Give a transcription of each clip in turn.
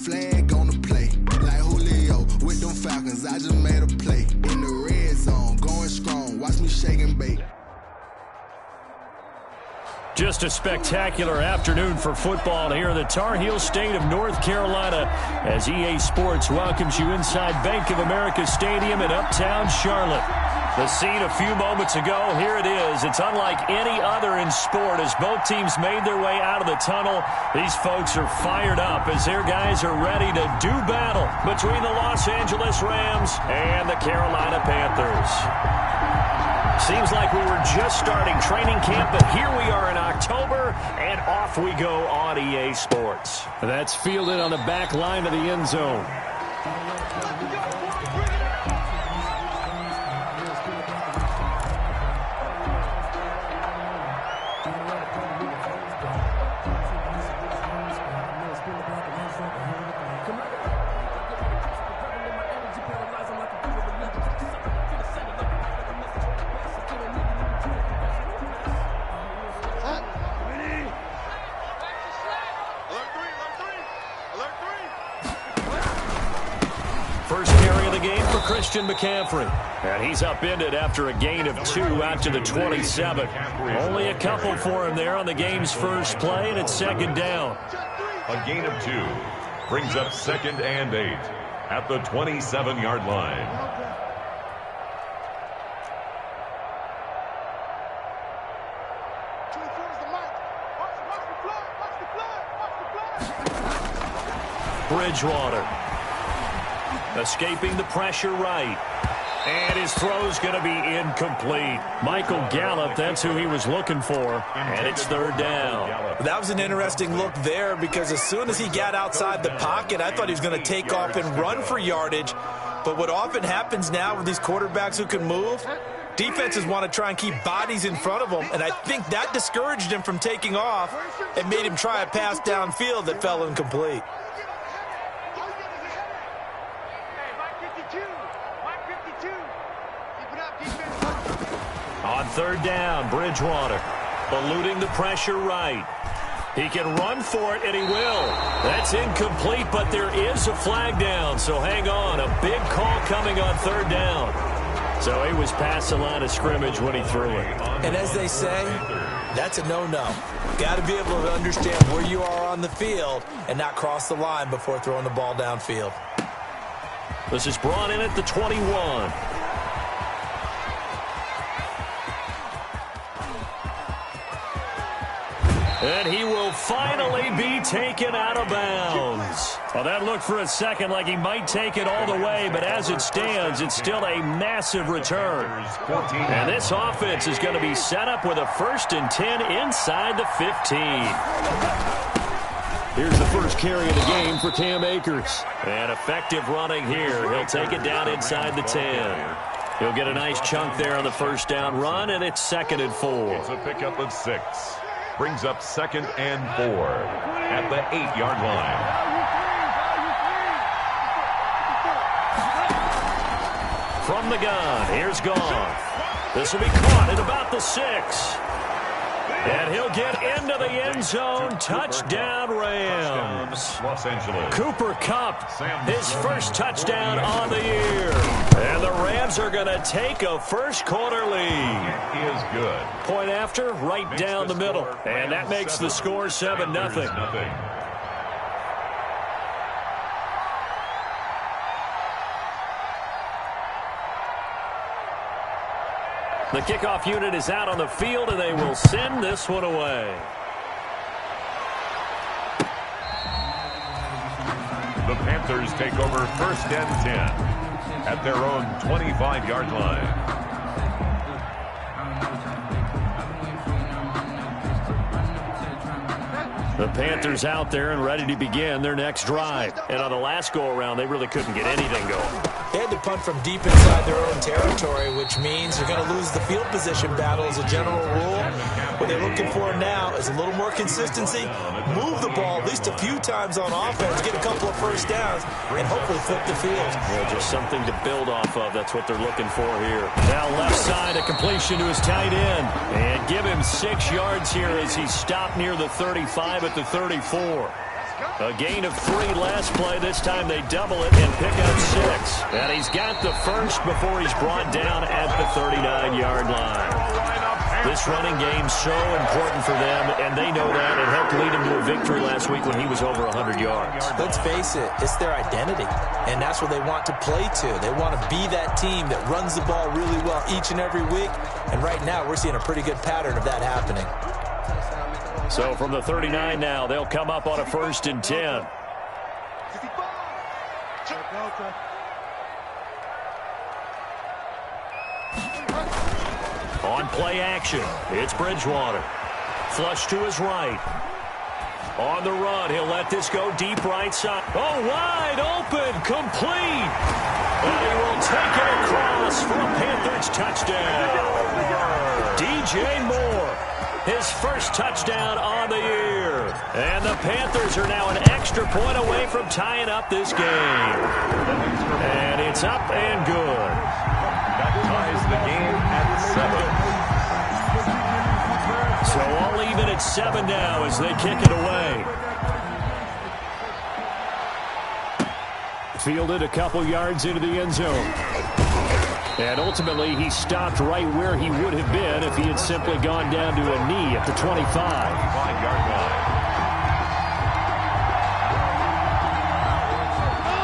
Flag on the play, like Julio with them Falcons. I just made a play in the red zone, going strong. Watch me shake and bake. Just a spectacular afternoon for football here in the Tar Heel state of North Carolina as EA Sports welcomes you inside Bank of America Stadium in Uptown Charlotte. The scene a few moments ago, here it is. It's unlike any other in sport as both teams made their way out of the tunnel. These folks are fired up as their guys are ready to do battle between the Los Angeles Rams and the Carolina Panthers. Seems like we were just starting training camp, but here we are in October, and off we go on EA Sports. That's fielded on the back line of the end zone. McCaffrey, and he's upended after a gain of 2 out to the 27. Only a couple for him there on the game's first play, and it's second down. A gain of 2 brings up 2nd and 8 at the 27-yard line. Bridgewater escaping the pressure right. And his throw's going to be incomplete. Michael Gallup, that's who he was looking for. And it's third down. That was an interesting look there because as soon as he got outside the pocket, I thought he was going to take off and run for yardage. But what often happens now with these quarterbacks who can move, defenses want to try and keep bodies in front of them. And I think that discouraged him from taking off and made him try a pass downfield that fell incomplete. On third down, Bridgewater eluding the pressure right. He can run for it, and he will. That's incomplete, but there is a flag down, so hang on. A big call coming on third down. So he was past the line of scrimmage when he threw it. And as they say, that's a no-no. Got to be able to understand where you are on the field and not cross the line before throwing the ball downfield. This is brought in at the 21. And he will finally be taken out of bounds. Well, that looked for a second like he might take it all the way, but as it stands, it's still a massive return. And this offense is going to be set up with a 1st and 10 inside the 15. Here's the first carry of the game for Cam Akers. And effective running here. He'll take it down inside the 10. He'll get a nice chunk there on the first down run, and it's 2nd and 4. It's a pickup of 6. Brings up 2nd and 4 at the 8-yard line. From the gun, here's Goff. This will be caught at about the 6. And he'll get into the end zone. Touchdown, Rams. Los Angeles. Cooper Kupp, his first touchdown on the year. And the Rams are going to take a first-quarter lead. It is good. Point after, right down the middle. And that makes the score 7-0. The kickoff unit is out on the field, and they will send this one away. The Panthers take over 1st and 10 at their own 25-yard line. The Panthers out there and ready to begin their next drive. And on the last go-around, they really couldn't get anything going. They had to punt from deep inside their own territory, which means they're going to lose the field position battle as a general rule. What they're looking for now is a little more consistency, move the ball at least a few times on offense, get a couple of first downs, and hopefully flip the field. Well, just something to build off of. That's what they're looking for here. Now left side, a completion to his tight end. And give him 6 yards here as he stopped near the 35 at the 34. A gain of 3 last play. This time they double it and pick up 6. And he's got the first before he's brought down at the 39-yard line. This running game so important for them, and they know that. It helped lead him to a victory last week when he was over 100 yards. Let's face it, it's their identity, and that's what they want to play to. They want to be that team that runs the ball really well each and every week, and right now we're seeing a pretty good pattern of that happening. So from the 39 now, they'll come up on a 1st and 10. On play action, it's Bridgewater. Flush to his right. On the run, he'll let this go deep right side. Oh, wide open, complete. And he will take it across for a Panthers touchdown. DJ Moore, his first touchdown on the year. And the Panthers are now an extra point away from tying up this game. And it's up and good. That ties the game at 7. So all even at 7 now as they kick it away. Fielded a couple yards into the end zone. And ultimately, he stopped right where he would have been if he had simply gone down to a knee at the 25. 5-yard line.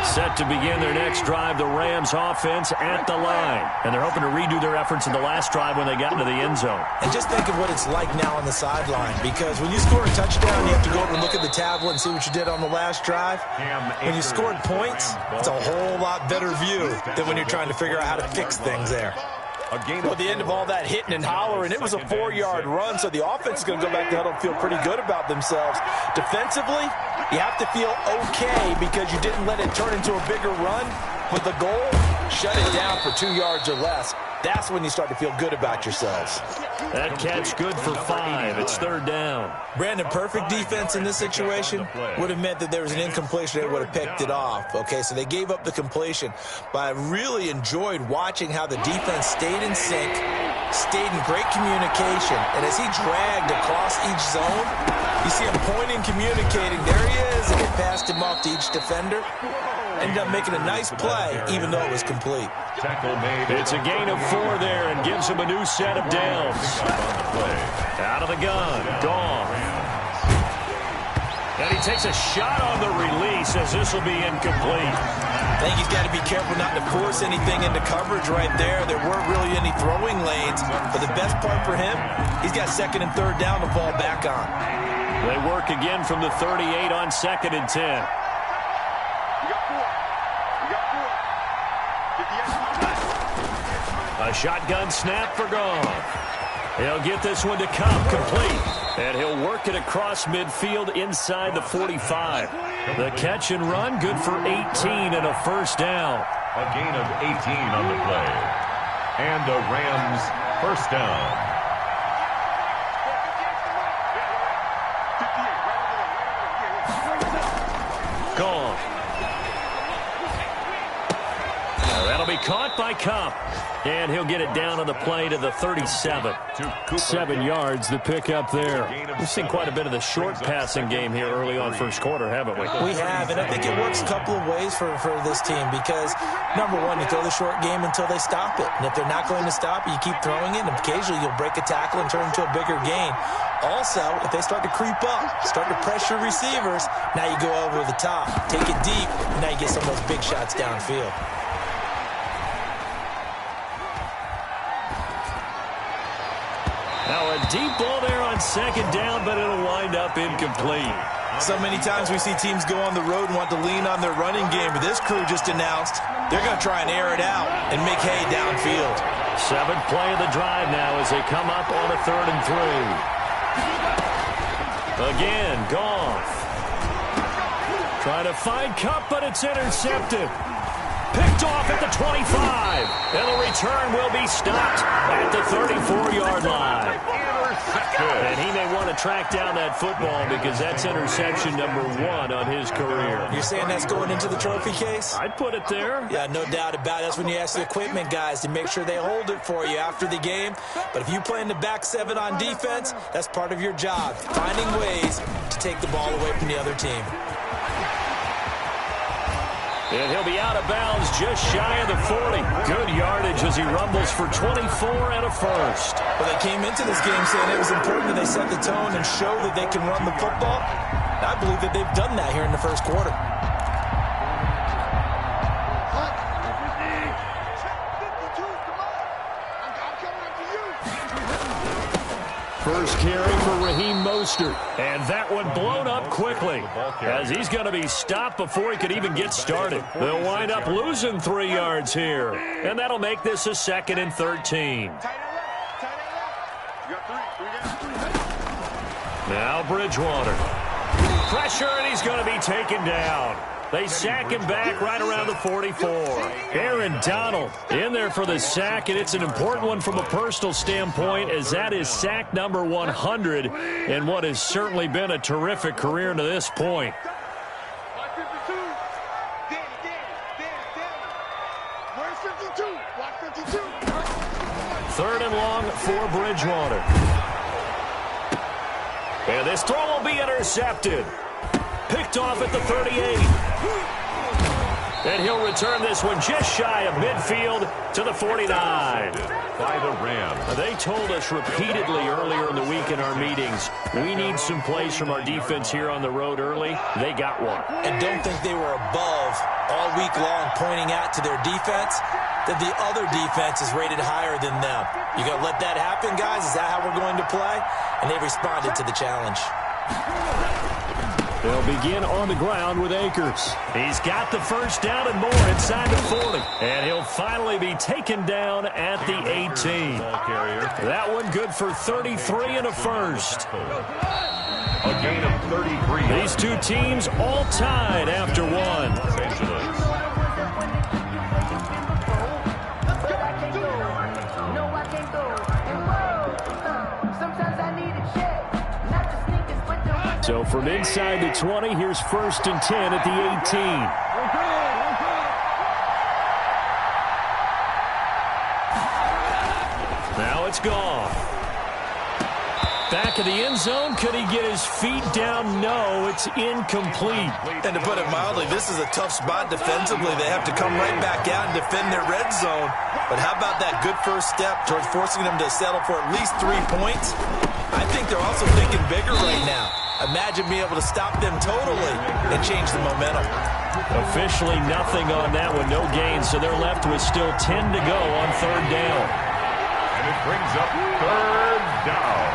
Set to begin their next drive, the Rams offense at the line. And they're hoping to redo their efforts in the last drive when they got into the end zone. And just think of what it's like now on the sideline, because when you score a touchdown, you have to go over and look at the tablet and see what you did on the last drive. When you scored points, it's a whole lot better view than when you're trying to figure out how to fix things there. Well, at the end of all that hitting and hollering, it was a 4-yard run, so the offense is going to go back to huddle and feel pretty good about themselves. Defensively, you have to feel okay because you didn't let it turn into a bigger run. But the goal, shut it down for 2 yards or less. That's when you start to feel good about yourselves. That catch good for 5. It's 3rd down. Brandon, perfect defense in this situation would have meant that there was an incompletion. They would have picked it off. Okay, so they gave up the completion. But I really enjoyed watching how the defense stayed in sync, stayed in great communication. And as he dragged across each zone, you see him pointing, communicating. There he is, and he passed him off to each defender. Ended up making a nice play, even though it was complete. It's a gain of 4 there and gives him a new set of downs. Out of the gun, Goff. And he takes a shot on the release as this will be incomplete. I think he's got to be careful not to force anything into coverage right there. There weren't really any throwing lanes. But the best part for him, he's got 2nd and 3rd down to fall back on. They work again from the 38 on 2nd and 10. A shotgun snap for Goff. He'll get this one to Cup, complete. And he'll work it across midfield inside the 45. The catch and run, good for 18 and a 1st down. A gain of 18 on the play. And the Rams 1st down. Goff. That'll be caught by Cup. And he'll get it down on the play to the 37. 7 yards, the pick up there. We've seen quite a bit of the short passing game here early on 1st quarter, haven't we? We have, and I think it works a couple of ways for this team because, number one, you throw the short game until they stop it. And if they're not going to stop it, you keep throwing it, and occasionally you'll break a tackle and turn it into a bigger gain. Also, if they start to creep up, start to pressure receivers, now you go over the top, take it deep, and now you get some of those big shots downfield. Now a deep ball there on 2nd down, but it'll wind up incomplete. So many times we see teams go on the road and want to lean on their running game, but this crew just announced they're going to try and air it out and make hay downfield. 7th play of the drive now as they come up on a 3rd and 3. Again, Goff. Trying to find Cup, but it's intercepted. Picked off at the 25. And the return will be stopped at the 34-yard line. And he may want to track down that football because that's interception number 1 on his career. You're saying that's going into the trophy case? I'd put it there. Yeah, no doubt about it. That's when you ask the equipment guys to make sure they hold it for you after the game. But if you play in the back 7 on defense, that's part of your job, finding ways to take the ball away from the other team. And he'll be out of bounds just shy of the 40. Good yardage as he rumbles for 24 and a first. Well, they came into this game saying it was important that they set the tone and show that they can run the football. I believe that they've done that here in the first quarter. First carry for Raheem Mostert. And that one blown up quickly as he's going to be stopped before he could even get started. They'll wind up losing 3 yards here. And that'll make this a 2nd and 13. Now Bridgewater. Pressure, and he's going to be taken down. They sack him back right around the 44. Aaron Donald in there for the sack, and it's an important one from a personal standpoint as that is sack number 100 in what has certainly been a terrific career to this point. Third and long for Bridgewater. And this throw will be intercepted. Picked off at the 38. And he'll return this one just shy of midfield to the 49. By the Rams. They told us repeatedly earlier in the week in our meetings, we need some plays from our defense here on the road early. They got one. And don't think they were above all week long pointing out to their defense that the other defense is rated higher than them. You going to let that happen, guys? Is that how we're going to play? And they responded to the challenge. They'll begin on the ground with Akers. He's got the first down and more inside the 40. And he'll finally be taken down at the 18. That one good for 33 and a first. A gain of 33. These two teams all tied after one. So from inside the 20, here's 1st and 10 at the 18. Now it's gone. Back of the end zone. Could he get his feet down? No, it's incomplete. And to put it mildly, this is a tough spot defensively. They have to come right back out and defend their red zone. But how about that good first step towards forcing them to settle for at least 3 points? I think they're also thinking bigger right now. Imagine being able to stop them totally and change the momentum. Officially nothing on that one, no gain, so they're left with still 10 to go on 3rd down. And it brings up 3rd down.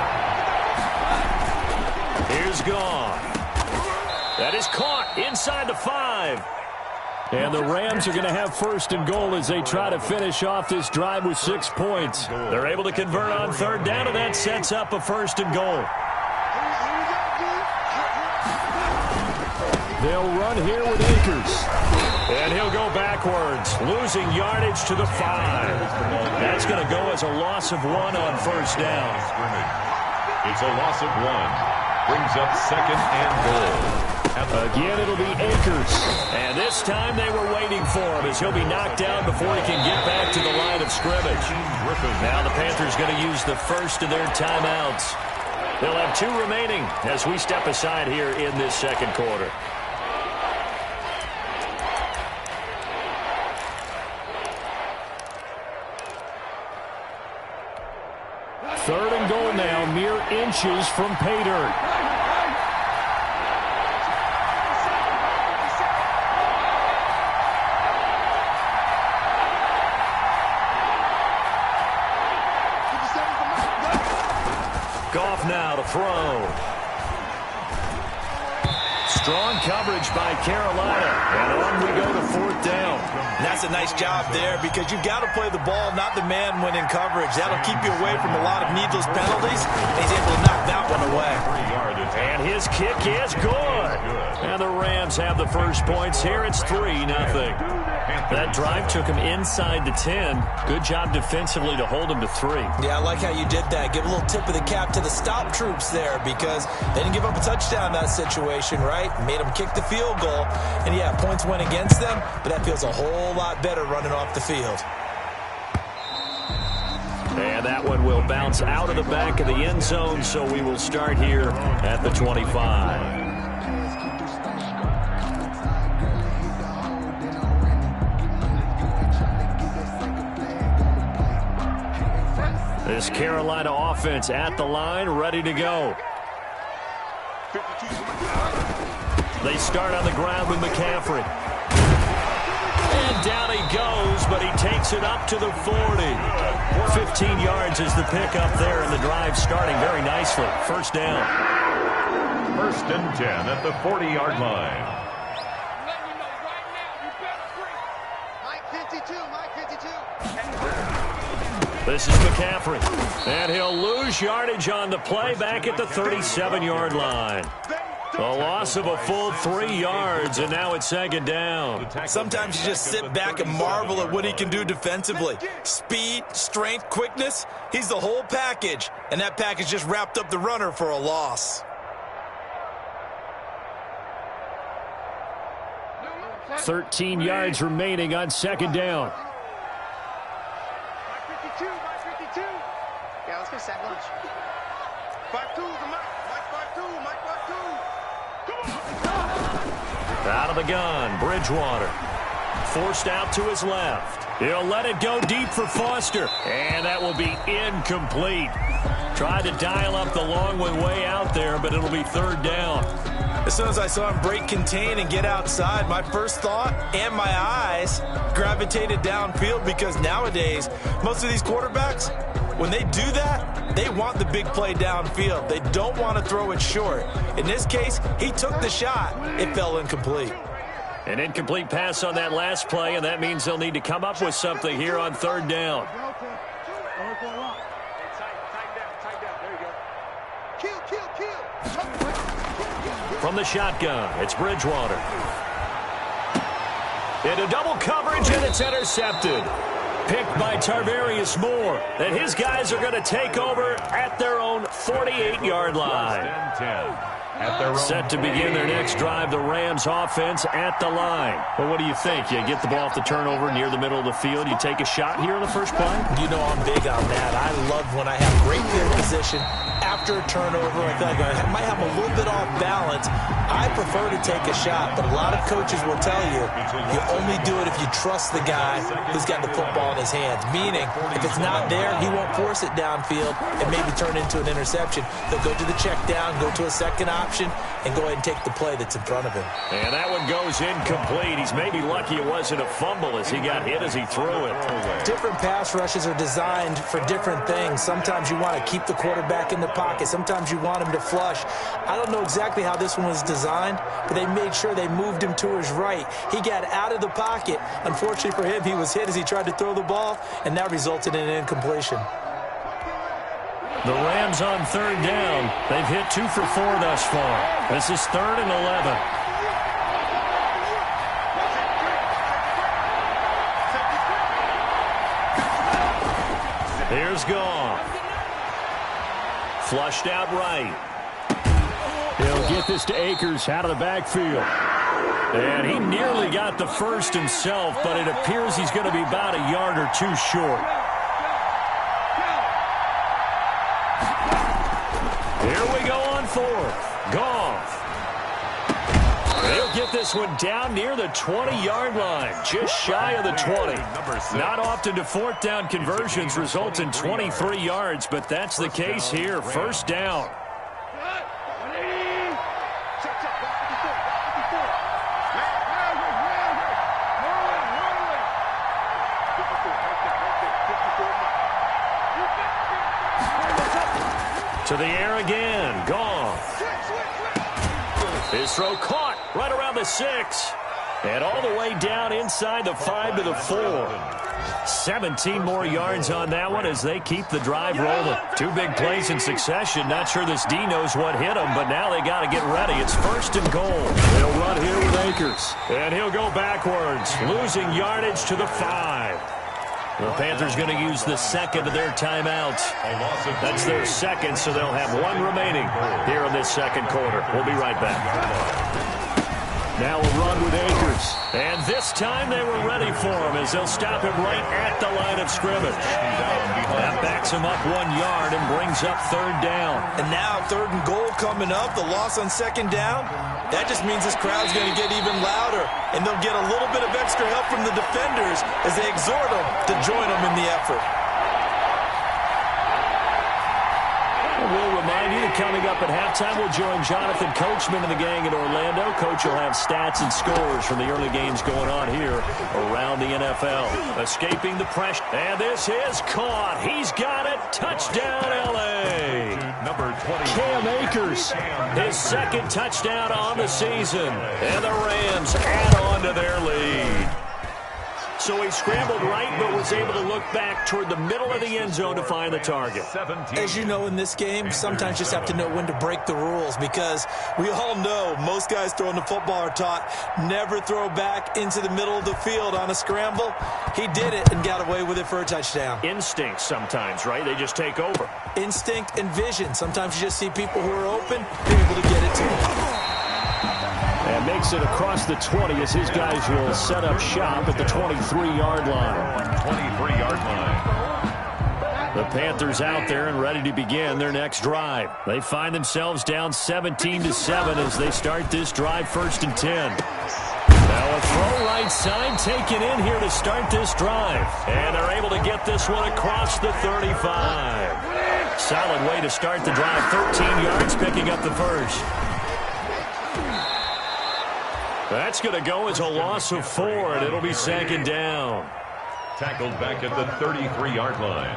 Here's gone. That is caught inside the 5. And the Rams are going to have 1st and goal as they try to finish off this drive with 6 points. They're able to convert on 3rd down, and that sets up a 1st and goal. They'll run here with Akers. And he'll go backwards, losing yardage to the 5. That's going to go as a loss of 1 on 1st down. It's a loss of 1. Brings up 2nd and goal. Again, it'll be Akers. And this time they were waiting for him as he'll be knocked down before he can get back to the line of scrimmage. Now the Panthers going to use the first of their timeouts. They'll have 2 remaining as we step aside here in this 2nd quarter. Third and goal now, mere inches from pay dirt. Goff now to throw. Strong coverage by Carolina. And on we go to 4th down. And that's a nice job there because you've got to play the ball, not the man when in coverage. That'll keep you away from a lot of needless penalties. And he's able to knock that one away. And his kick is good. And the Rams have the first points here. It's 3-0. That drive took him inside the 10. Good job defensively to hold him to 3. Yeah, I like how you did that. Give a little tip of the cap to the stop troops there because they didn't give up a touchdown in that situation, right? Made them kick the field goal. And, yeah, points went against them, but that feels a whole lot better running off the field. And that one will bounce out of the back of the end zone, so we will start here at the 25. This Carolina offense at the line, ready to go. They start on the ground with McCaffrey. And down he goes, but he takes it up to the 40. 15 yards is the pickup there, and the drive starting very nicely. First down. First and 10 at the 40-yard line. This is McCaffrey, and he'll lose yardage on the play back at the 37-yard line. A loss of a full 3 yards, and now it's second down. Sometimes you just sit back and marvel at what he can do defensively. Speed, strength, quickness, he's the whole package, and that package just wrapped up the runner for a loss. 13 yards remaining on second down. Yeah, let's get sack lunch. 5-2, Out of the gun, Bridgewater. Forced out to his left. He'll let it go deep for Foster. And that will be incomplete. Tried to dial up the long one way out there, but it'll be third down. As soon as I saw him break contain and get outside, my first thought and my eyes gravitated downfield, because nowadays, most of these quarterbacks, when they do that, they want the big play downfield. They don't want to throw it short. In this case, he took the shot. It fell incomplete. An incomplete pass on that last play, and that means they'll need to come up with something here on third down. From the shotgun, it's Bridgewater. Into double coverage, and it's intercepted. Picked by Tarvarius Moore. And his guys are going to take over at their own 48-yard line. Set to begin their next drive, the Rams offense at the line. Well, what do you think? You get the ball off the turnover near the middle of the field. You take a shot here in the first play? You know I'm big on that. I love when I have great field position after a turnover. I feel like I might have a little bit off balance. I prefer to take a shot, but a lot of coaches will tell you, you only do it if you trust the guy who's got the football in his hands. Meaning, if it's not there, he won't force it downfield and maybe turn into an interception. They'll go to the check down, go to a second option, and go ahead and take the play that's in front of him. And that one goes incomplete. He's maybe lucky it wasn't a fumble as he got hit as he threw it. Different pass rushes are designed for different things. Sometimes you want to keep the quarterback in the pocket. Sometimes you want him to flush. I don't know exactly how this one was designed, but they made sure they moved him to his right. He got out of the pocket. Unfortunately for him, he was hit as he tried to throw the ball, and that resulted in an incompletion. The Rams on third down. They've hit 2 for 4 thus far. This is 3rd and 11. Here's Goff. Flushed out right. He'll get this to Akers out of the backfield. And he nearly got the first himself, but it appears he's going to be about a yard or 2 short. Here we go on 4th. Goff. He'll get this one down near the 20-yard line, just shy of the 20. Not often do 4th down conversions result in 23 yards, but that's the case here. First down. To the air again. Goff. His throw caught right around the 6. And all the way down inside the 5 to the 4. 17 more yards on that one as they keep the drive rolling. 2 big plays in succession. Not sure this D knows what hit him, but now they got to get ready. It's 1st and goal. They'll run here with Akers. And he'll go backwards, losing yardage to the 5. The Panthers going to use the second of their timeouts. That's their second, so they'll have 1 remaining here in this second quarter. We'll be right back. Now a run with Akers. And this time they were ready for him as they'll stop him right at the line of scrimmage. That backs him up 1 yard and brings up 3rd down. And now 3rd and goal coming up. The loss on 2nd down. That just means this crowd's going to get even louder. And they'll get a little bit of extra help from the defenders as they exhort them to join them in the effort. coming up at halftime. We'll join Jonathan Coachman and the gang in Orlando. Coach will have stats and scores from the early games going on here around the NFL. Escaping the pressure. And this is caught. He's got it. Touchdown, L.A. Number 20. Cam Akers, his second touchdown on the season. And the Rams add on to their lead. So he scrambled right, but was able to look back toward the middle of the end zone to find the target. As you know, in this game, sometimes you just have to know when to break the rules, because we all know most guys throwing the football are taught never throw back into the middle of the field on a scramble. He did it and got away with it for a touchdown. Instinct sometimes, right? They just take over. Instinct and vision. Sometimes you just see people who are open, they're able to get it to them. And makes it across the 20 as his guys will set up shop at the 23-yard line. 23-yard line. The Panthers out there and ready to begin their next drive. They find themselves down 17-7 as they start this drive, 1st and 10. Now a throw right side taken in here to start this drive. And they're able to get this one across the 35. Solid way to start the drive. 13 yards, picking up the first. That's going to go as a loss of 4, and it'll be 2nd down. Tackled back at the 33-yard line.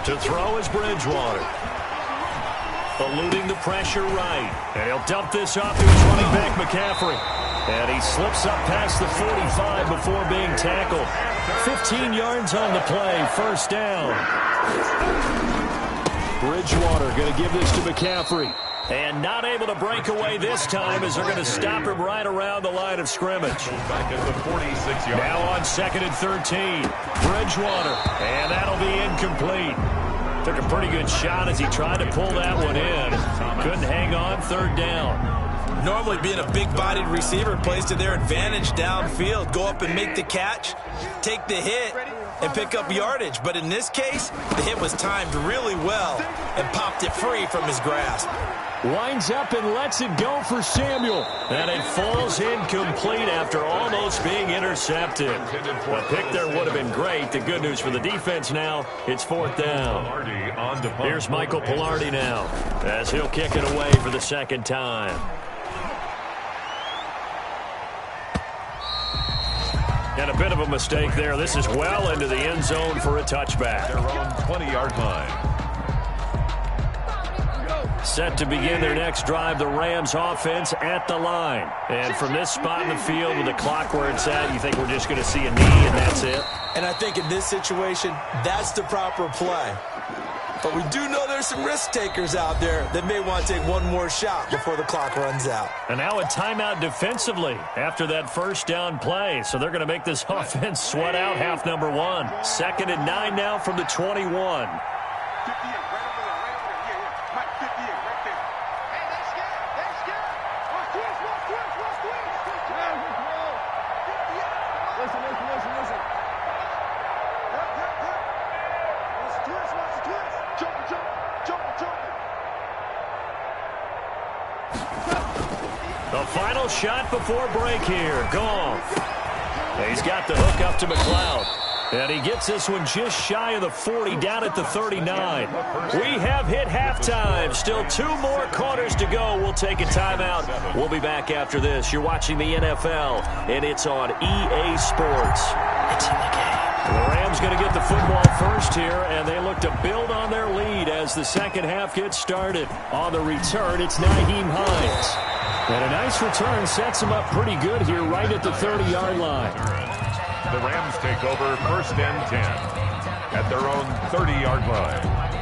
To throw is Bridgewater. Eluding the pressure right. And he'll dump this off to his running back, McCaffrey. And he slips up past the 45 before being tackled. 15 yards on the play, 1st down. Bridgewater going to give this to McCaffrey. And not able to break away this time as they're going to stop him right around the line of scrimmage. Back at the 46-yard. Now on 2nd and 13. Bridgewater. And that'll be incomplete. Took a pretty good shot as he tried to pull that one in. Couldn't hang on, 3rd down. Normally being a big-bodied receiver plays to their advantage downfield. Go up and make the catch, take the hit, and pick up yardage. But in this case, the hit was timed really well and popped it free from his grasp. Winds up and lets it go for Samuel. And it falls incomplete after almost being intercepted. The pick there would have been great. The good news for the defense now, it's 4th down. Here's Michael Pilardi now as he'll kick it away for the 2nd time. And a bit of a mistake there. This is well into the end zone for a touchback. Their own 20-yard line. Set to begin their next drive, the Rams offense at the line. And from this spot in the field with the clock where it's at, you think we're just going to see a knee and that's it? And I think in this situation, that's the proper play. But we do know there's some risk takers out there that may want to take one more shot before the clock runs out. And now a timeout defensively after that 1st down play. So they're going to make this offense sweat out half number 1. 2nd and 9 now from the 21. The final shot before break here. Goff. He's got the hook up to McLeod. And he gets this one just shy of the 40, down at the 39. We have hit halftime. Still 2 more quarters to go. We'll take a timeout. We'll be back after this. You're watching the NFL, and it's on EA Sports. It's in the game. The Rams going to get the football first here, and they look to build on their lead as the 2nd half gets started. On the return, it's Nyheim Hines. And a nice return sets him up pretty good here right at the 30-yard line. The Rams take over 1st and 10 at their own 30-yard line.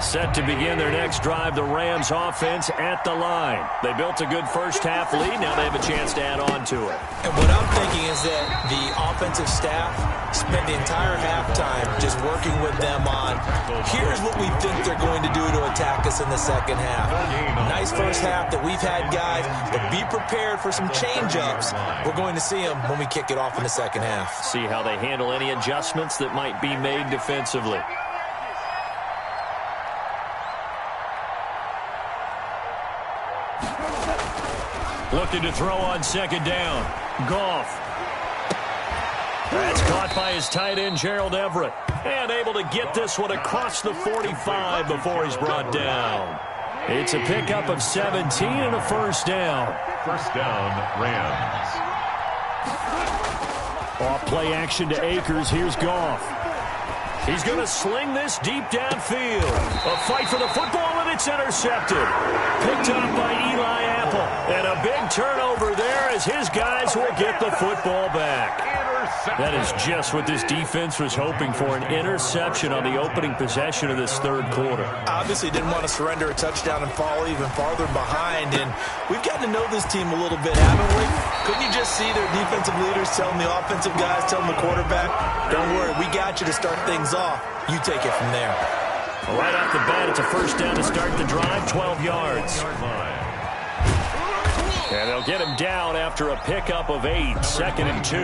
Set to begin their next drive, the Rams offense at the line. They built a good 1st half lead. Now they have a chance to add on to it. And what I'm thinking is that the offensive staff spent the entire halftime just working with them on, here's what we think they're going to do to attack us in the 2nd half. Nice 1st half that we've had, guys, but be prepared for some change-ups. We're going to see them when we kick it off in the 2nd half. See how they handle any adjustments that might be made defensively. Looking to throw on second down. Goff. That's caught by his tight end, Gerald Everett. And able to get this one across the 45 before he's brought down. It's a pickup of 17 and a first down. First down, Rams. Off play action to Akers. Here's Goff. He's going to sling this deep downfield. A fight for the football, and it's intercepted. Picked up by Eli Apple. And a big turnover there as his guys will get the football back. That is just what this defense was hoping for, an interception on the opening possession of this third quarter. Obviously didn't want to surrender a touchdown and fall even farther behind, and we've gotten to know this team a little bit, haven't we? Couldn't you just see their defensive leaders telling the offensive guys, telling the quarterback, don't worry, we got you to start things off. You take it from there. Right off the bat, it's a first down to start the drive, 12 yards. And they'll get him down after a pickup of 8, second and 2.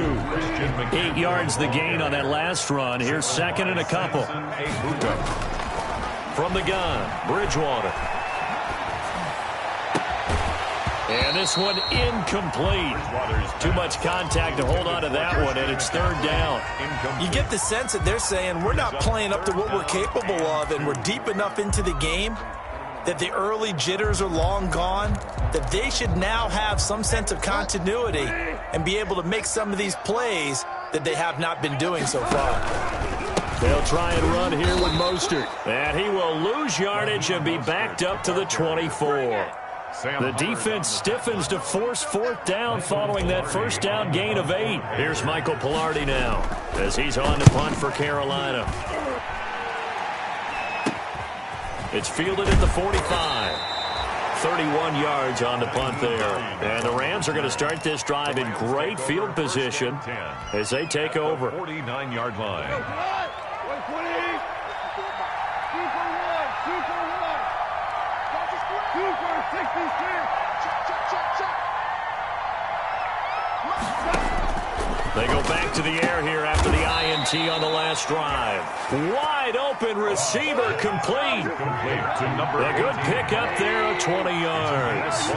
8 yards the gain on that last run. Here's second and a couple. From the gun, Bridgewater. And this one incomplete. Too much contact to hold on to that one, and it's third down. You get the sense that they're saying we're not playing up to what we're capable of, and we're deep enough into the game that the early jitters are long gone, that they should now have some sense of continuity and be able to make some of these plays that they have not been doing so far. They'll try and run here with Mostert. And he will lose yardage and be backed up to the 24. The defense stiffens to force fourth down following that first down gain of 8. Here's Michael Pilardi now as he's on to punt for Carolina. It's fielded at the 45. 31 yards on the punt there. And the Rams are going to start this drive in great field position as they take over. 49-yard line. They go back to the air here after the INT on the last drive. Wide open receiver complete. A good pickup there of 20 yards.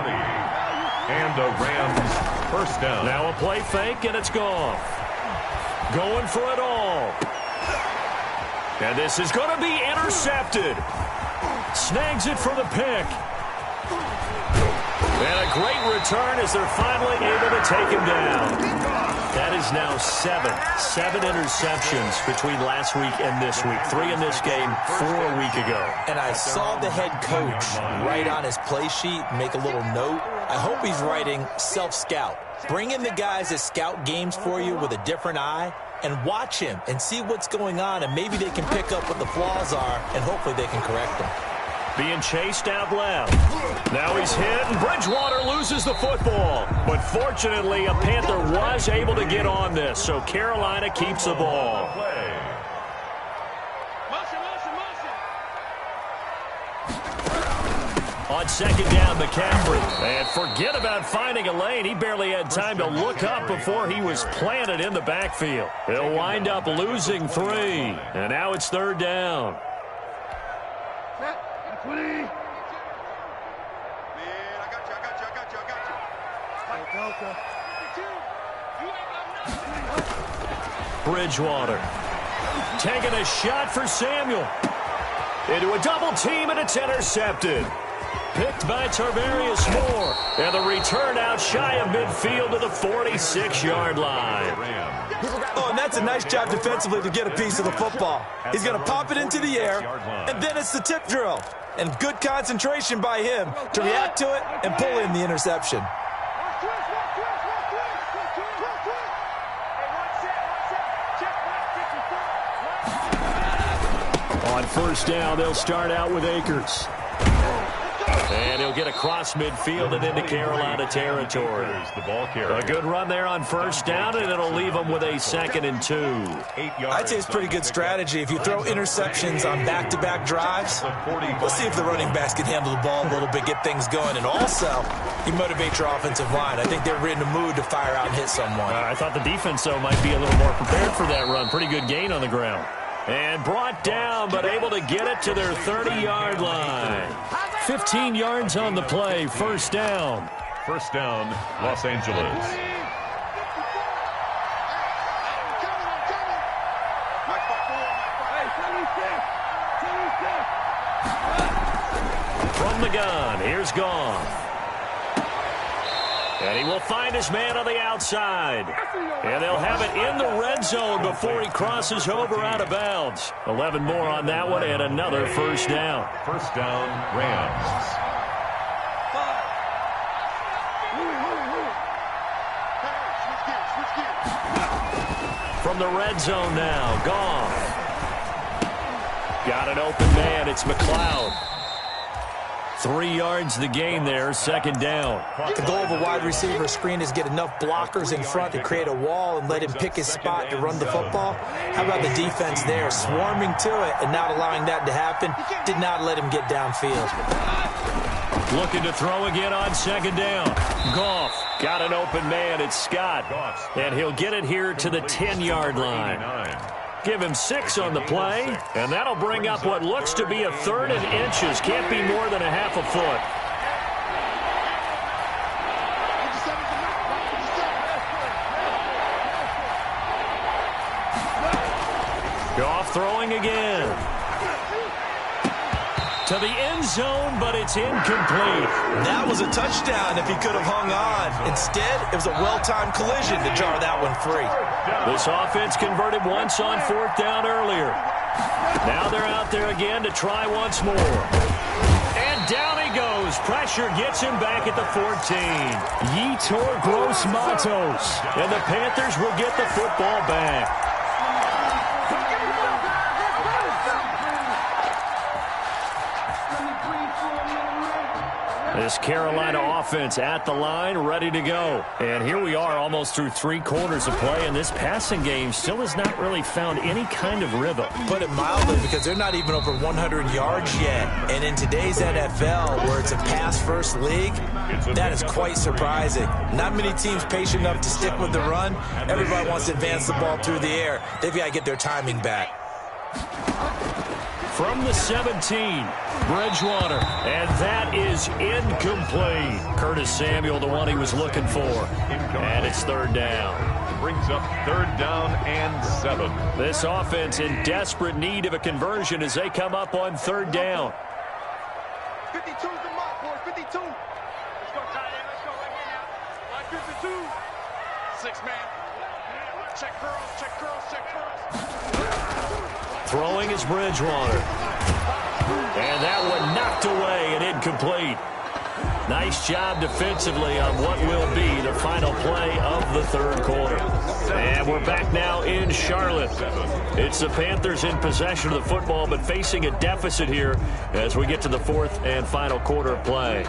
And a Rams first down. Now a play fake, and it's Goff. Going for it all. And this is going to be intercepted. Snags it for the pick. And a great return as they're finally able to take him down. That is now 7 interceptions between last week and this week. 3 in this game, 4 a week ago. And I saw the head coach write on his play sheet, make a little note. I hope he's writing self-scout. Bring in the guys that scout games for you with a different eye and watch him and see what's going on, and maybe they can pick up what the flaws are, and hopefully they can correct them. Being chased out left. Now he's hit, and Bridgewater loses the football. But fortunately, a Panther was able to get on this, so Carolina keeps the ball. On second down, McCaffrey. And forget about finding a lane. He barely had time to look up before he was planted in the backfield. He'll wind up losing 3. And now it's third down. Bridgewater taking a shot for Samuel. Into a double team, and it's intercepted. Picked by Tarvarius Moore. And the return out shy of midfield to the 46-yard line. Oh, and that's a nice job defensively to get a piece of the football. He's going to pop it into the air, and then it's the tip drill. And good concentration by him to react to it and pull in the interception. On first down, they'll start out with Akers. And he'll get across midfield and into Carolina territory. The ball carrier. A good run there on first down, and it'll leave them with a 2nd and 2. I'd say it's pretty good strategy. If you throw interceptions on back-to-back drives, we'll see if the running backs can handle the ball a little bit, get things going. And also, you motivate your offensive line. I think they're in the mood to fire out and hit someone. I thought the defense, though, might be a little more prepared for that run. Pretty good gain on the ground. And brought down, but able to get it to their 30-yard line. 15 yards on the play, first down. First down, Los Angeles. From the gun, here's Goff. And he will find his man on the outside. And they'll have it in the red zone before he crosses over out of bounds. 11 more on that one and another first down. First down, Rams. From the red zone now, Goff. Got an open man, it's McLeod. 3 yards the gain there, second down. The goal of a wide receiver screen is get enough blockers in front to create a wall and let him pick his spot to run the football. How about the defense there, swarming to it and not allowing that to happen? Did not let him get downfield. Looking to throw again on second down. Goff got an open man, it's Scott. And he'll get it here to the 10-yard line. Give him 6 on the play, and that'll bring up what looks to be a third and inches. Can't be more than a half a foot. Goff throwing again. To the end zone, but it's incomplete. That was a touchdown if he could have hung on. Instead, it was a well-timed collision to jar that one free. This offense converted once on fourth down earlier. Now they're out there again to try once more. And down he goes. Pressure gets him back at the 14. Yetur Gross-Matos. And the Panthers will get the football back. This Carolina offense at the line, ready to go. And here we are almost through 3 quarters of play, and this passing game still has not really found any kind of rhythm. Put it mildly, because they're not even over 100 yards yet. And in today's NFL, where it's a pass-first league, that is quite surprising. Not many teams patient enough to stick with the run. Everybody wants to advance the ball through the air. They've got to get their timing back. From the 17, Bridgewater, and that is incomplete. Curtis Samuel, the one he was looking for. And it's third down. Brings up third down and 7. This offense in desperate need of a conversion as they come up on third down. 52 is the mark, boys. 52. Let's go, tight end. Let's go right here now. Line 52. 6 man. Check curls, check curls, check curls. Throwing is Bridgewater. And that one knocked away and incomplete. Nice job defensively on what will be the final play of the third quarter. And we're back now in Charlotte. It's the Panthers in possession of the football, but facing a deficit here as we get to the fourth and final quarter of play.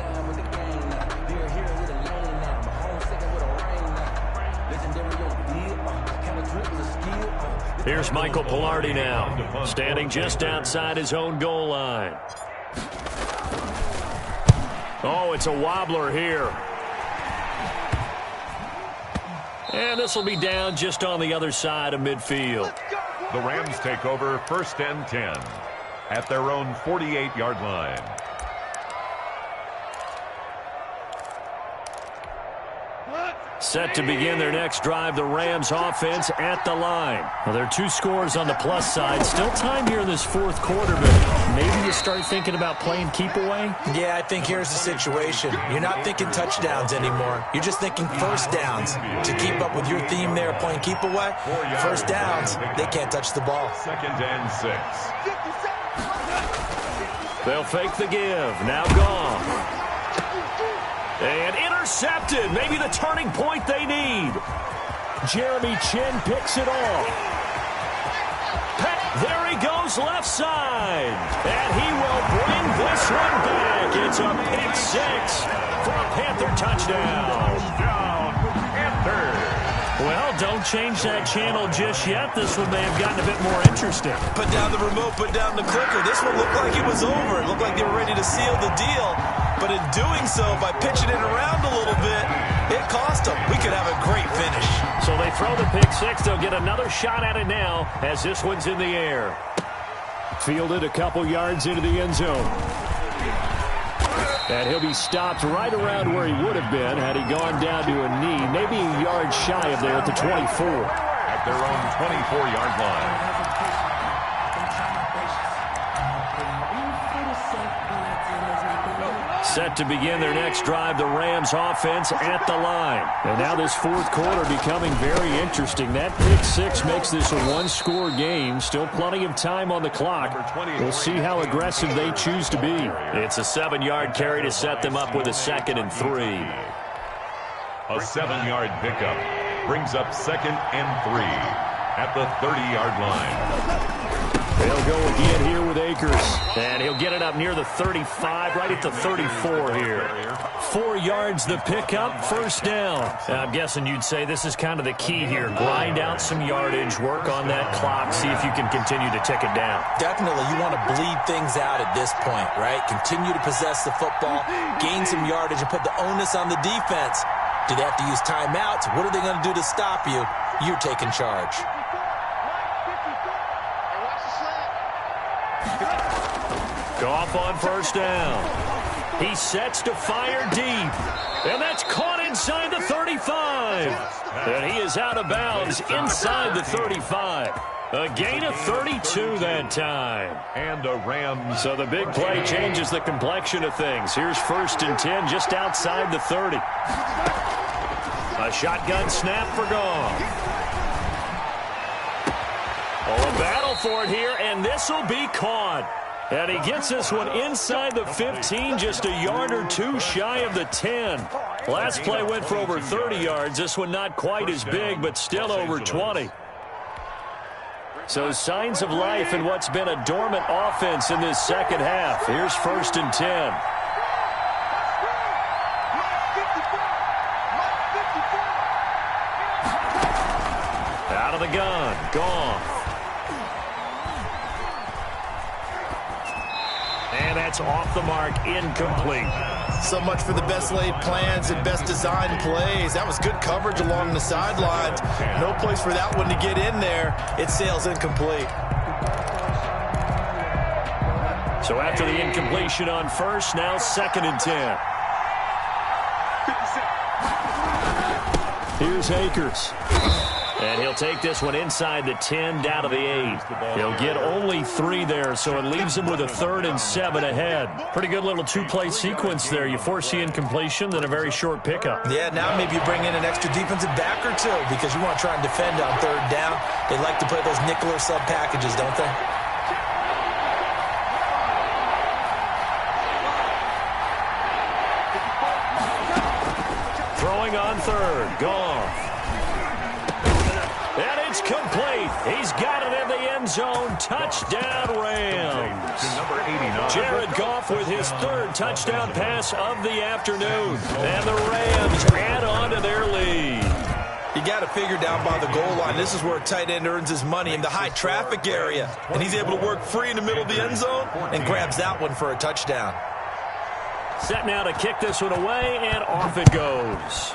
Here's Michael Pilardi now, standing just outside his own goal line. Oh, it's a wobbler here. And this will be down just on the other side of midfield. The Rams take over first and 10 at their own 48-yard line. Set to begin their next drive, the Rams offense at the line. Well, there are 2 scores on the plus side. Still time here in this fourth quarter, but maybe you start thinking about playing keep away? Yeah, I think here's the situation. You're not thinking touchdowns anymore. You're just thinking first downs. To keep up with your theme there, playing keep away, first downs, they can't touch the ball. Second and 6. They'll fake the give. Now gone. And intercepted. Maybe the turning point they need. Jeremy Chin picks it off. There he goes left side. And he will bring this one back. It's a pick 6 for a Panther touchdown. Well, don't change that channel just yet. This one may have gotten a bit more interesting. Put down the remote, put down the clicker. This one looked like it was over. It looked like they were ready to seal the deal. But in doing so, by pitching it around a little bit, it cost them. We could have a great finish. So they throw the pick 6. They'll get another shot at it now as this one's in the air. Fielded a couple yards into the end zone. And he'll be stopped right around where he would have been had he gone down to a knee, maybe a yard shy of there at the 24. At their own 24-yard line. Set to begin their next drive, the Rams offense at the line. And now this fourth quarter becoming very interesting. That pick six makes this a one-score game. Still plenty of time on the clock. We'll see how aggressive they choose to be. It's a 7-yard carry to set them up with a 2nd and 3. A 7-yard pickup brings up 2nd and 3 at the 30-yard line. They'll go again here with Akers. And he'll get it up near the 35, right at the 34 here. 4 yards the pickup, first down. I'm guessing you'd say this is kind of the key here. Grind out some yardage, work on that clock, see if you can continue to tick it down. Definitely, you want to bleed things out at this point, right? Continue to possess the football, gain some yardage, and put the onus on the defense. Do they have to use timeouts? What are they going to do to stop you? You're taking charge. Goff on first down. He sets to fire deep. And that's caught inside the 35. And he is out of bounds inside the 35. A gain of 32 that time. And a Rams. So the big play changes the complexion of things. Here's 1st and 10 just outside the 30. A shotgun snap for Goff. Oh, a battle for it here, and this will be caught. And he gets this one inside the 15, just a yard or 2 shy of the 10. Last play went for over 30 yards. This one not quite as big, but still over 20. So signs of life in what's been a dormant offense in this second half. Here's 1st and 10. Out of the gun, Goff. And that's off the mark, incomplete. So much for the best laid plans and best designed plays. That was good coverage along the sidelines. No place for that one to get in there. It sails incomplete. So after the incompletion on first, now 2nd and 10. Here's Akers. And he'll take this one inside the 10, down to the 8. He'll get only 3 there, so it leaves him with a 3rd and 7 ahead. Pretty good little 2-play sequence there. You force the incompletion, then a very short pickup. Yeah, now maybe you bring in an extra defensive back or 2 because you want to try and defend on 3rd down. They like to play those nickel or sub packages, don't they? Throwing on 3rd, Goff. And it's complete. He's got it in the end zone. Touchdown, Rams. Jared Goff with his 3rd touchdown pass of the afternoon. And the Rams add on to their lead. You got to figure down by the goal line. This is where a tight end earns his money in the high traffic area. And he's able to work free in the middle of the end zone and grabs that one for a touchdown. Set now to kick this one away, and off it goes.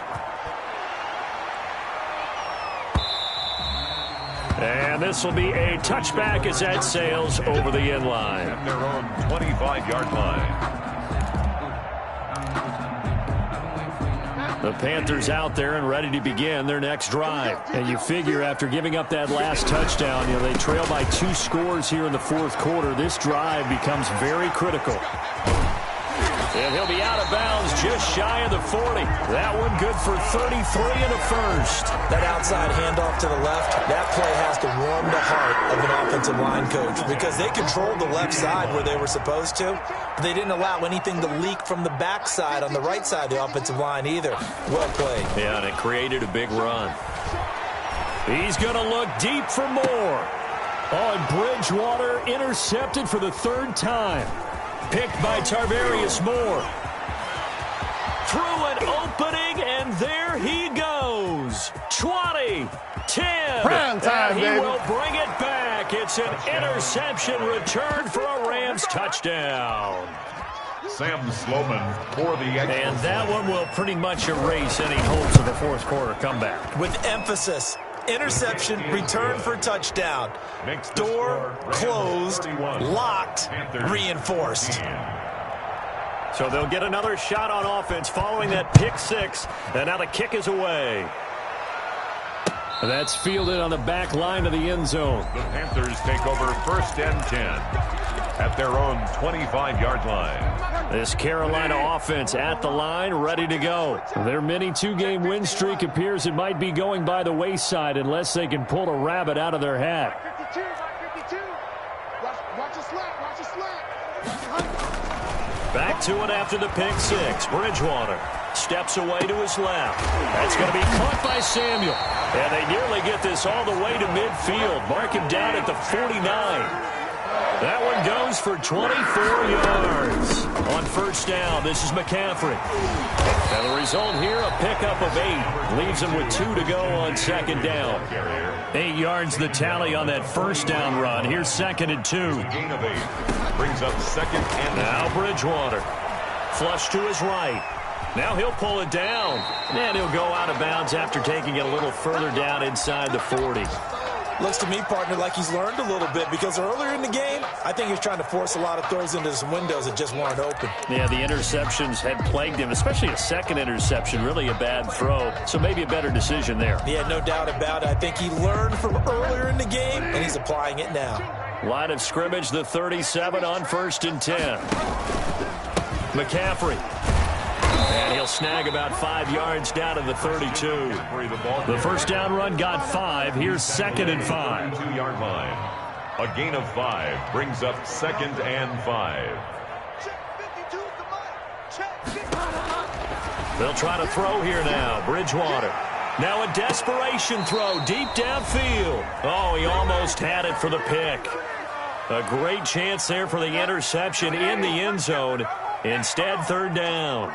And this will be a touchback as that sails over the end line. At their own 25-yard line. The Panthers out there and ready to begin their next drive. And you figure after giving up that last touchdown, they trail by 2 scores here in the fourth quarter. This drive becomes very critical. And he'll be out of bounds just shy of the 40. That one good for 33 and a first. That outside handoff to the left, that play has to warm the heart of an offensive line coach because they controlled the left side where they were supposed to, but they didn't allow anything to leak from the backside on the right side of the offensive line either. Well played. Yeah, and it created a big run. He's going to look deep for more. Oh, and Bridgewater intercepted for the 3rd time. Picked by Tarvarius Moore. Through an opening, and there he goes. 20, 10, Prime time, and he baby. will bring it back. It's an interception return for a Rams touchdown. Sam Sloman for the extra. And that one will pretty much erase any hopes of a fourth quarter comeback. With emphasis. Interception, return for touchdown. Door closed, locked, reinforced. So they'll get another shot on offense following that pick six. And now the kick is away. That's fielded on the back line of the end zone. The Panthers take over 1st and 10 at their own 25-yard line. This Carolina offense at the line, ready to go. Their mini two-game win streak appears it might be going by the wayside unless they can pull a rabbit out of their hat. 52. Watch the slap. Watch the slap. Back to it after the pick six. Bridgewater steps away to his left. That's going to be caught by Samuel. And they nearly get this all the way to midfield. Mark him down at the 49. That one goes for 24 yards. On first down, this is McCaffrey. And the result here, a pickup of 8. Leaves him with 2 to go on second down. 8 yards the tally on that first down run. Here's 2nd and 2. Gain of 8 brings up 2nd and Now Bridgewater. Flush to his right. Now he'll pull it down. And he'll go out of bounds after taking it a little further down inside the 40. Looks to me, partner, like he's learned a little bit because earlier in the game, I think he was trying to force a lot of throws into some windows that just weren't open. Yeah, the interceptions had plagued him, especially a second interception, really a bad throw. So maybe a better decision there. Yeah, no doubt about it. I think he learned from earlier in the game, and he's applying it now. Line of scrimmage, the 37 on 1st and 10. McCaffrey. And he'll snag about 5 yards down to the 32. The first down run got 5. Here's 2nd and 5. 2-yard line. A gain of 5 brings up 2nd and 5. They'll try to throw here now. Bridgewater. Now a desperation throw deep downfield. Oh, he almost had it for the pick. A great chance there for the interception in the end zone. Instead, 3rd down.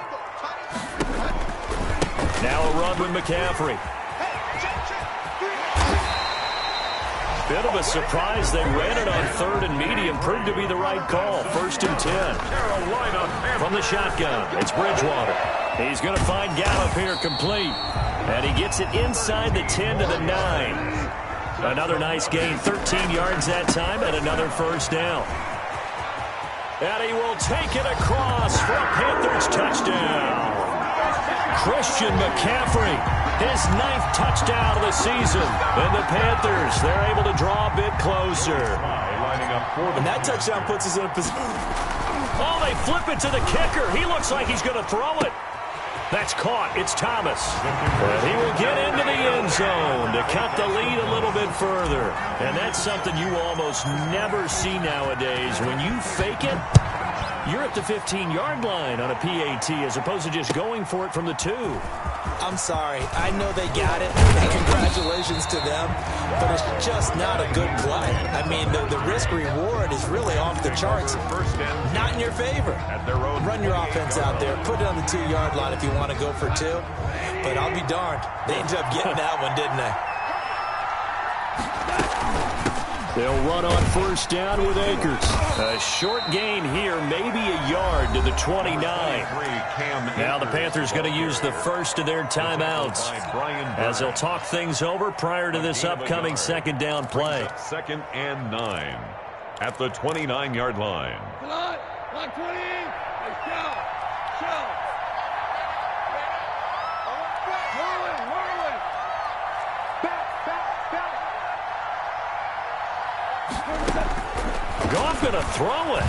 Now a run with McCaffrey. Bit of a surprise. They ran it on 3rd and medium. Proved to be the right call. 1st and 10. From the shotgun, it's Bridgewater. He's going to find Gallup here complete. And he gets it inside the 10 to the 9. Another nice gain. 13 yards that time and another first down. And he will take it across for a Panthers touchdown. Christian McCaffrey, his 9th touchdown of the season. And the Panthers, they're able to draw a bit closer. And that touchdown puts us in a position. Oh, they flip it to the kicker. He looks like he's going to throw it. That's caught. It's Thomas. And he will get into the end zone to cut the lead a little bit further. And that's something you almost never see nowadays. When you fake it, you're at the 15-yard line on a PAT as opposed to just going for it from the 2. I'm sorry. I know they got it, and congratulations to them, but it's just not a good play. I mean, the risk-reward is really off the charts. Not in your favor. Run your offense out there. Put it on the 2-yard line if you want to go for 2. But I'll be darned. They ended up getting that one, didn't they? They'll run on first down with Akers. A short gain here, maybe a yard to the 29. Now the Panthers going to use the first of their timeouts as they'll talk things over prior to this upcoming second down play. 2nd and 9 at the 29-yard line. Line 20. Show. Whirling. Back. Goff going to throw it.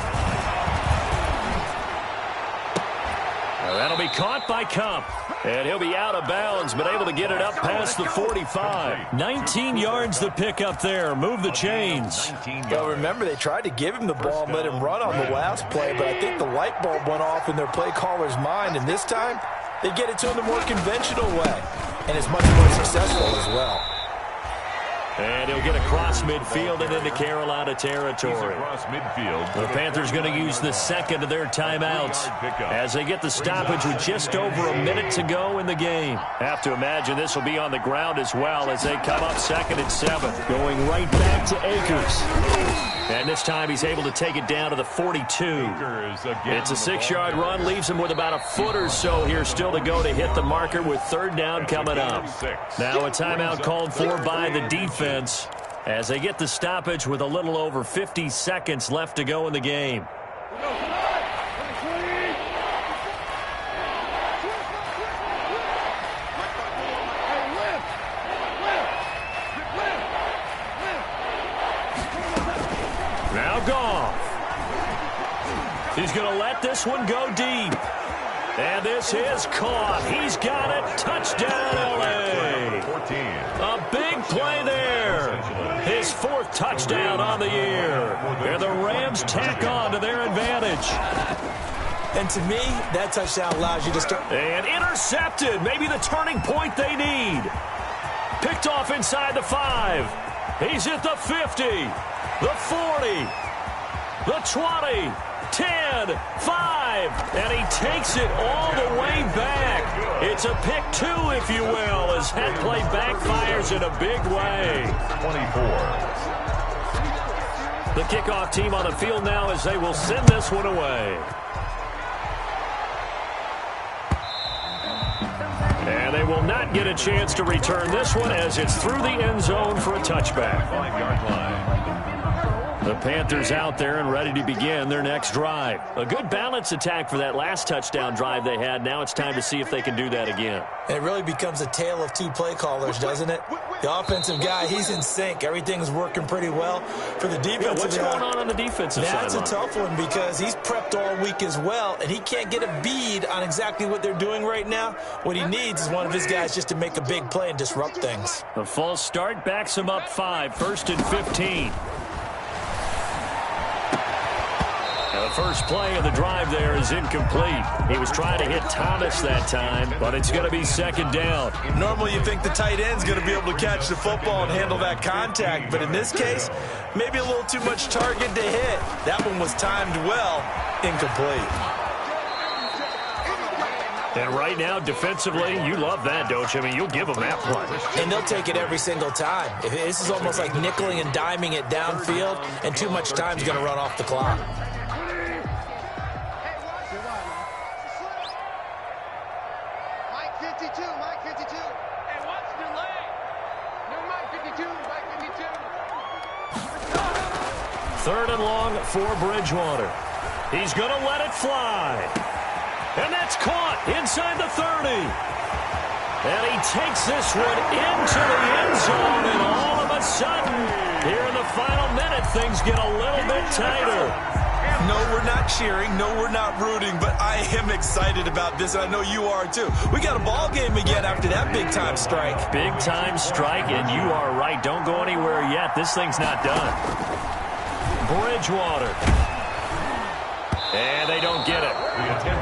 That'll be caught by Kupp. And he'll be out of bounds, but able to get it up past the 45. 19 yards the pick up there. Move the chains. Well, remember, they tried to give him the ball and let him run on the last play, but I think the light bulb went off in their play caller's mind, and this time they get it to him the more conventional way, and it's much more successful as well. And he'll get across midfield and into Carolina territory. Across midfield. The Panthers going to use the second of their timeouts as they get the stoppage with just over a minute to go in the game. Have to imagine this will be on the ground as well as they come up 2nd and 7. Going right back to Akers. And this time he's able to take it down to the 42. It's a 6-yard run. Leaves him with about a foot or so here still to go to hit the marker with 3rd down coming up. Now a timeout called for by the defense as they get the stoppage with a little over 50 seconds left to go in the game. Now Goff. He's going to let this one go deep. And this is caught. He's got it. Touchdown, L.A. A big play there. His 4th touchdown on the year. And the Rams tack on to their advantage. And to me, that touchdown allows you to start. And intercepted. Maybe the turning point they need. Picked off inside the 5. He's at the 50, the 40, the 20. 10, 5, and he takes it all the way back. It's a pick 2, if you will, as that play backfires in a big way. 24. The kickoff team on the field now as they will send this one away. And they will not get a chance to return this one as it's through the end zone for a touchback. 5-yard line. The Panthers out there and ready to begin their next drive. A good balance attack for that last touchdown drive they had. Now it's time to see if they can do that again. And it really becomes a tale of 2 play callers, doesn't it? The offensive guy, he's in sync. Everything's working pretty well. For the defensive what's going on the defensive side? That's a tough one because he's prepped all week as well, and he can't get a bead on exactly what they're doing right now. What he needs is one of his guys just to make a big play and disrupt things. The false start backs him up 5, 1st and 15. The first play of the drive there is incomplete. He was trying to hit Thomas that time, but it's going to be 2nd down. Normally you think the tight end's going to be able to catch the football and handle that contact, but in this case, maybe a little too much target to hit. That one was timed well, incomplete. And right now, defensively, you love that, don't you? I mean, you'll give them that play. And they'll take it every single time. This is almost like nickeling and diming it downfield, and too much time's going to run off the clock. Third and long for Bridgewater. He's going to let it fly. And that's caught inside the 30. And he takes this one into the end zone, and all of a sudden, here in the final minute, things get a little bit tighter. No, we're not cheering. No, we're not rooting, but I am excited about this, and I know you are too. We got a ball game again after that big-time strike. Big-time strike, and you are right. Don't go anywhere yet. This thing's not done. Bridgewater. And they don't get it.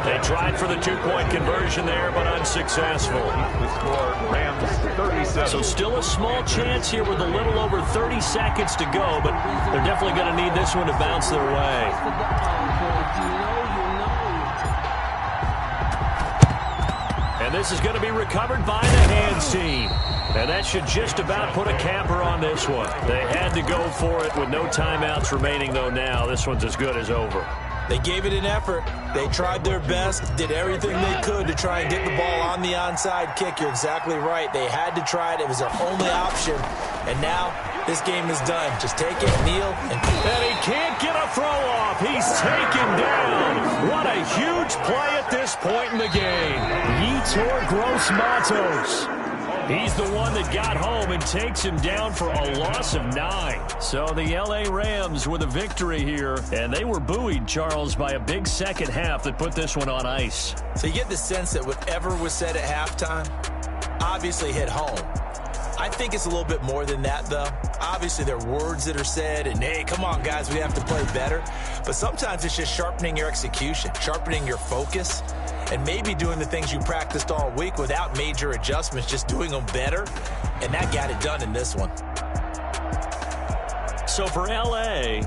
They tried for the 2-point conversion there, but unsuccessful. The score, Rams 37. So still a small chance here with a little over 30 seconds to go, but they're definitely going to need this one to bounce their way. And this is going to be recovered by the hands team. And that should just about put a capper on this one. They had to go for it with no timeouts remaining, though, now. This one's as good as over. They gave it an effort. They tried their best, did everything they could to try and get the ball on the onside kick. You're exactly right. They had to try it. It was their only option. And now this game is done. Just take it, kneel, and he can't get a throw off. He's taken down. What a huge play at this point in the game. Yetur Gross-Matos. He's the one that got home and takes him down for a loss of 9. So the L.A. Rams with a victory here, and they were buoyed, Charles, by a big second half that put this one on ice. So you get the sense that whatever was said at halftime obviously hit home. I think it's a little bit more than that, though. Obviously, there are words that are said, and, hey, come on, guys, we have to play better. But sometimes it's just sharpening your execution, sharpening your focus, and maybe doing the things you practiced all week without major adjustments, just doing them better. And that got it done in this one. So for L.A.,